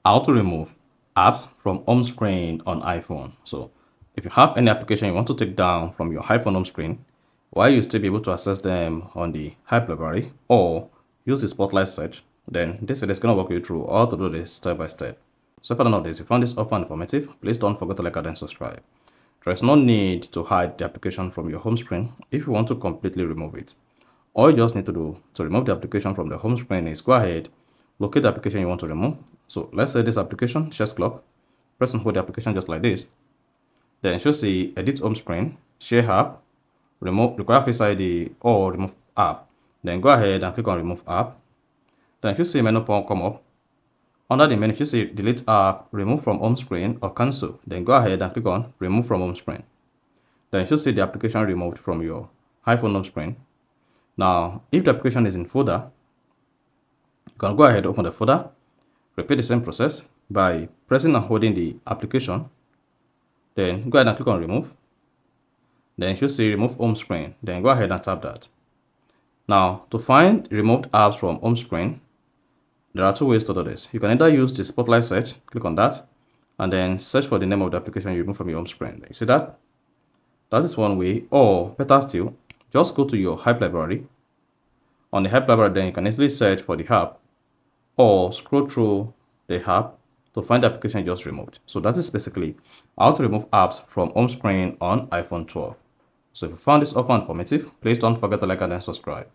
How to remove apps from home screen on iPhone. So if you have any application you want to take down from your iPhone home screen, while you still be able to access them on the Hype library or use the Spotlight search, then this video is going to walk you through how to do this step by step. So if you don't know this, if you found this offer informative, please don't forget to like and subscribe. There is no need to hide the application from your home screen if you want to completely remove it. All you just need to do to remove the application from the home screen is go ahead, locate the application you want to remove. So let's say this application, Chess Club. Press and hold the application just like this. Then you should see Edit Home Screen, Share App, Remove Require Face ID or Remove App. Then go ahead and click on Remove App. Then you should see a menu come up. Under the menu, you should see Delete App, Remove from Home Screen or Cancel. Then go ahead and click on Remove from Home Screen. Then you should see the application removed from your iPhone home screen. Now, if the application is in folder, you can go ahead, open the folder, repeat the same process by pressing and holding the application. Then go ahead and click on remove. Then you should see remove home screen. Then go ahead and tap that. Now, to find removed apps from home screen, there are two ways to do this. You can either use the Spotlight search, click on that, and then search for the name of the application you remove from your home screen. You see that? That is one way, or better still, just go to your Hype library. On the Hype library, then you can easily search for the app or scroll through the app to find the application you just removed. So that is basically how to remove apps from home screen on iPhone 12. So if you found this offer informative, please don't forget to like and subscribe.